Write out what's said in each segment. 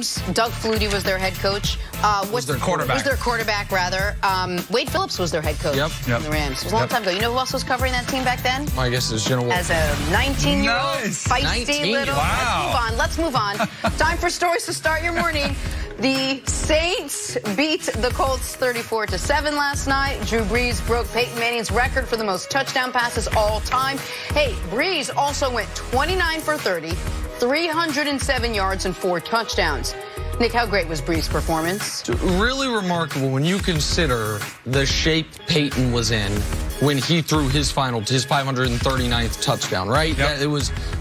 Rams. Doug Flutie was their head coach. Was their quarterback. Was their quarterback, rather. Wade Phillips was their head coach in the Rams. It was a long time ago. You know who else was covering that team back then? I guess it's General. As a 19-year-old, feisty 19. little... Wow. Let's move on. Time for stories to start your morning. The Saints beat the Colts 34-7 last night. Drew Brees broke Peyton Manning's record for the most touchdown passes all time. Hey, Brees also went 29 for 30, 307 yards and 4 touchdowns. Nick, how great was Brees' performance? Really remarkable when you consider the shape Peyton was in when he threw his 539th touchdown, right? Yep.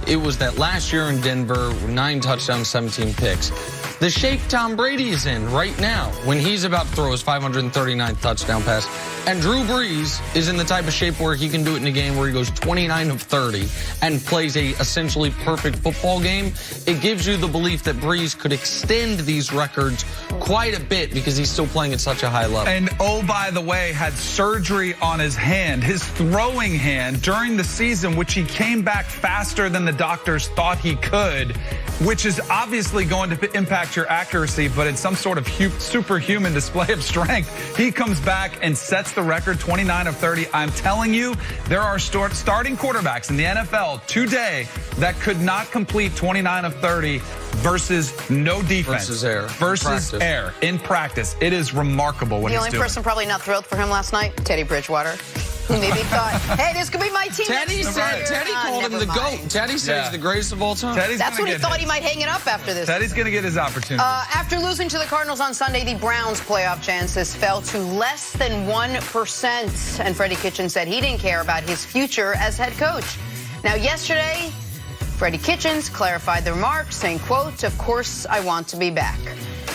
It was that last year in Denver, 9 touchdowns, 17 picks. The shape Tom Brady is in right now when he's about to throw his 539th touchdown pass. And Drew Brees is in the type of shape where he can do it in a game where he goes 29 of 30 and plays a essentially perfect football game. It gives you the belief that Brees could extend these records quite a bit because he's still playing at such a high level. And oh, by the way, had surgery on his hand, his throwing hand, during the season, which he came back faster than the doctors thought he could, which is obviously going to impact your accuracy, but in some sort of superhuman display of strength, he comes back and sets the record, 29 of 30. I'm telling you, there are starting quarterbacks in the NFL today that could not complete 29 of 30 versus no defense. Versus air. Versus air in practice. It is remarkable what he's doing. The only person probably not thrilled for him last night, Teddy Bridgewater, who maybe thought, hey, this could be my team. Teddy called him the GOAT. Teddy said he's the greatest of all time. That's what he thought he might hang it up after this. Teddy's going to get his opportunity. After losing to the Cardinals on Sunday, the Browns' playoff chances fell to less than 1%. And Freddie Kitchens said he didn't care about his future as head coach. Now, yesterday, Freddie Kitchens clarified the remarks, saying, quote, "Of course I want to be back."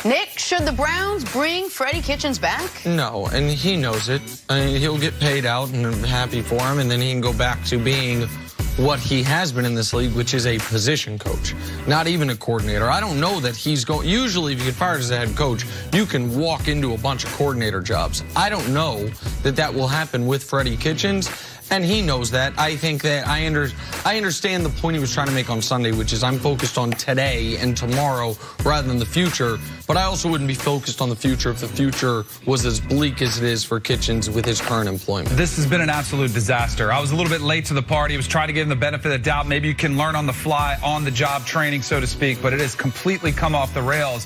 Nick, should the Browns bring Freddie Kitchens back? No, and he knows it. I mean, he'll get paid out, and I'm happy for him, and then he can go back to being what he has been in this league, which is a position coach, not even a coordinator. I don't know that he's going. Usually, if you get fired as a head coach, you can walk into a bunch of coordinator jobs. I don't know that that will happen with Freddie Kitchens. And he knows that. I think that I understand the point he was trying to make on Sunday, which is I'm focused on today and tomorrow rather than the future. But I also wouldn't be focused on the future if the future was as bleak as it is for Kitchens with his current employment. This has been an absolute disaster. I was a little bit late to the party. I was trying to give him the benefit of the doubt. Maybe you can learn on the fly, on the job training, so to speak. But it has completely come off the rails.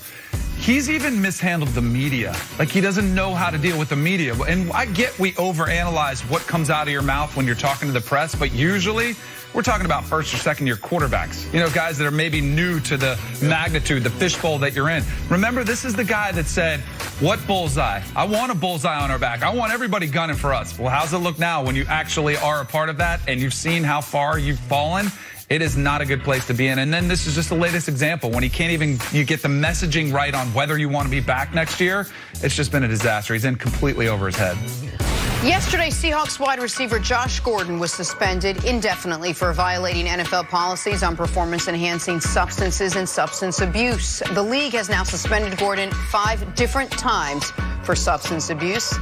He's even mishandled the media. Like, he doesn't know how to deal with the media. And I get we overanalyze what comes out of your mouth when you're talking to the press, but usually we're talking about first or second year quarterbacks. You know, guys that are maybe new to the magnitude, the fishbowl that you're in. Remember, this is the guy that said, what bullseye? I want a bullseye on our back. I want everybody gunning for us. Well, how's it look now when you actually are a part of that and you've seen how far you've fallen? It is not a good place to be in. And then this is just the latest example. When you get the messaging right on whether you want to be back next year, it's just been a disaster. He's in completely over his head. Yesterday, Seahawks wide receiver Josh Gordon was suspended indefinitely for violating NFL policies on performance-enhancing substances and substance abuse. The league has now suspended Gordon 5 different times for substance abuse.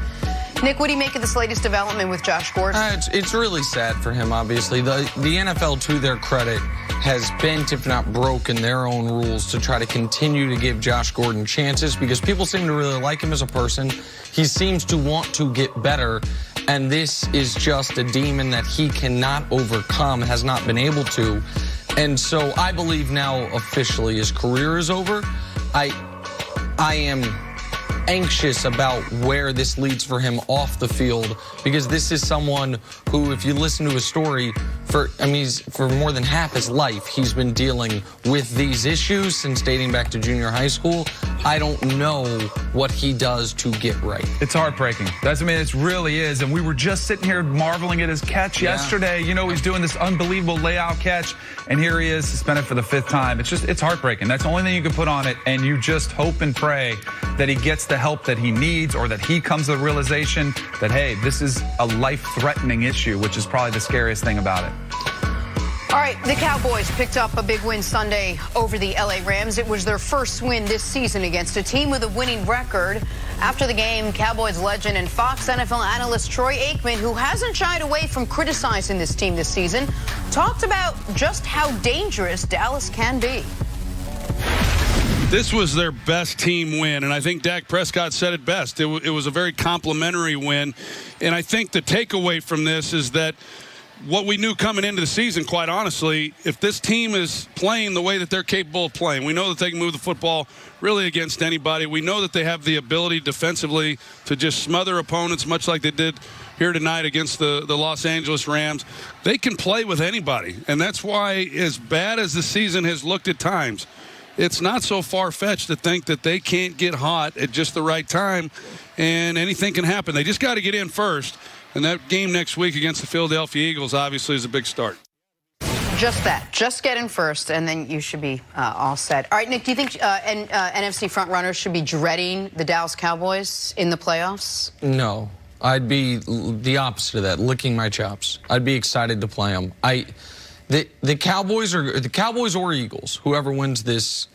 Nick, what do you make of this latest development with Josh Gordon? It's really sad for him, obviously. The NFL, to their credit, has bent, if not broken, their own rules to try to continue to give Josh Gordon chances because people seem to really like him as a person. He seems to want to get better, and this is just a demon that he cannot overcome, has not been able to. And so I believe now officially his career is over. I am anxious about where this leads for him off the field because this is someone who, if you listen to his story, for more than half his life, he's been dealing with these issues since dating back to junior high school. I don't know what he does to get right. It's heartbreaking. It really is. And we were just sitting here marveling at his catch yesterday. You know, he's doing this unbelievable layout catch, and here he is suspended for the 5th time. It's heartbreaking. That's the only thing you can put on it, and you just hope and pray that he gets the help that he needs or that he comes to the realization that, hey, this is a life-threatening issue, which is probably the scariest thing about it. All right, the Cowboys picked up a big win Sunday over the LA Rams. It was their first win this season against a team with a winning record. After the game, Cowboys legend and Fox NFL analyst Troy Aikman, who hasn't shied away from criticizing this team this season, talked about just how dangerous Dallas can be. This was their best team win, and I think Dak Prescott said it best. It was a very complimentary win, and I think the takeaway from this is that what we knew coming into the season, quite honestly, if this team is playing the way that they're capable of playing, we know that they can move the football really against anybody. We know that they have the ability defensively to just smother opponents, much like they did here tonight against the Los Angeles Rams. They can play with anybody, and that's why, as bad as the season has looked at times, it's not so far-fetched to think that they can't get hot at just the right time, and anything can happen. They just got to get in first, and that game next week against the Philadelphia Eagles obviously is a big start. Just that. Just get in first, and then you should be all set. All right, Nick, do you think NFC frontrunners should be dreading the Dallas Cowboys in the playoffs? No. I'd be the opposite of that, licking my chops. I'd be excited to play them. The Cowboys or Eagles, whoever wins this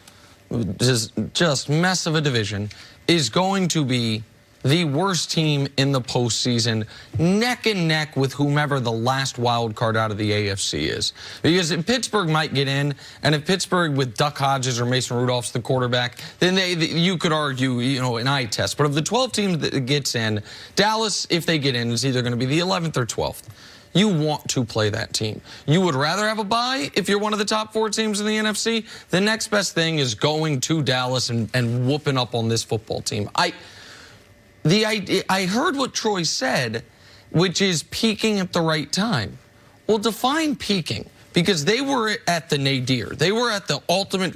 just mess of a division, is going to be the worst team in the postseason, neck and neck with whomever the last wild card out of the AFC is. Because if Pittsburgh might get in, and if Pittsburgh with Duck Hodges or Mason Rudolph's the quarterback, then you could argue, an eye test. But of the 12 teams that gets in, Dallas, if they get in, is either going to be the 11th or 12th. You want to play that team. You would rather have a bye if you're one of the top 4 teams in the NFC. The next best thing is going to Dallas and whooping up on this football team. I heard what Troy said, which is peaking at the right time. Well, define peaking, because they were at the nadir. They were at the ultimate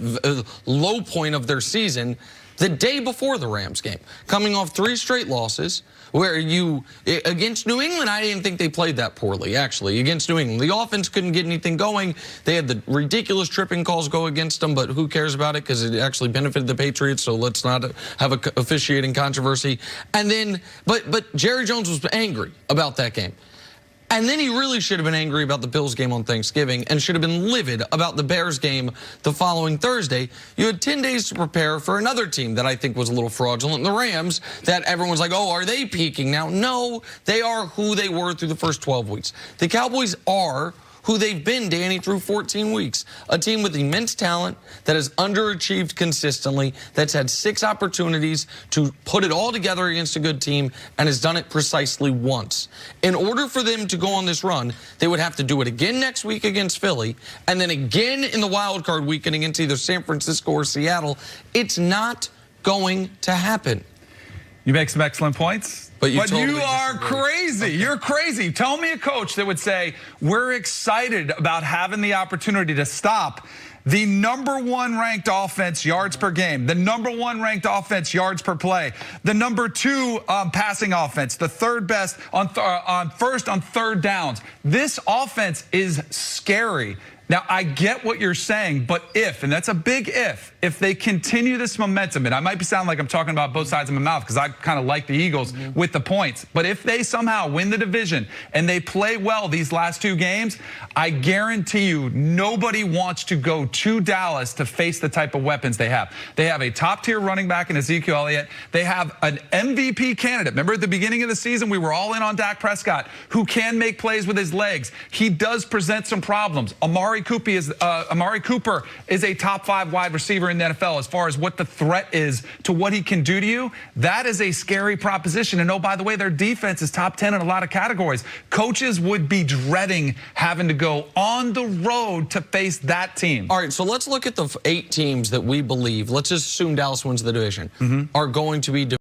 low point of their season the day before the Rams game, coming off 3 straight losses, where against New England, I didn't think they played that poorly, actually, against New England. The offense couldn't get anything going. They had the ridiculous tripping calls go against them, but who cares about it, because it actually benefited the Patriots, so let's not have a officiating controversy. And then, but Jerry Jones was angry about that game. And then he really should have been angry about the Bills game on Thanksgiving and should have been livid about the Bears game the following Thursday. You had 10 days to prepare for another team that I think was a little fraudulent, the Rams, that everyone's like, oh, are they peaking now? No, they are who they were through the first 12 weeks. The Cowboys are who they've been, Danny, through 14 weeks. A team with immense talent that has underachieved consistently, that's had 6 opportunities to put it all together against a good team, and has done it precisely once. In order for them to go on this run, they would have to do it again next week against Philly, and then again in the wild card weekend against either San Francisco or Seattle. It's not going to happen. You make some excellent points. But you are crazy. You're crazy. Tell me a coach that would say, we're excited about having the opportunity to stop the #1 ranked offense yards per game, the #1 ranked offense yards per play, the #2 passing offense, the 3rd best on first on 3rd downs. This offense is scary. Now, I get what you're saying, but and that's a big if they continue this momentum, and I might sound like I'm talking about both sides of my mouth because I kind of like the Eagles with the points, but if they somehow win the division and they play well these last 2 games, I guarantee you nobody wants to go to Dallas to face the type of weapons they have. They have a top-tier running back in Ezekiel Elliott. They have an MVP candidate. Remember at the beginning of the season, we were all in on Dak Prescott, who can make plays with his legs. He does present some problems. Amari Cooper is a top 5 wide receiver in the NFL as far as what the threat is to what he can do to you. That is a scary proposition. And oh, by the way, their defense is top 10 in a lot of categories. Coaches would be dreading having to go on the road to face that team. All right, so let's look at the 8 teams that we believe, let's just assume Dallas wins the division, are going to be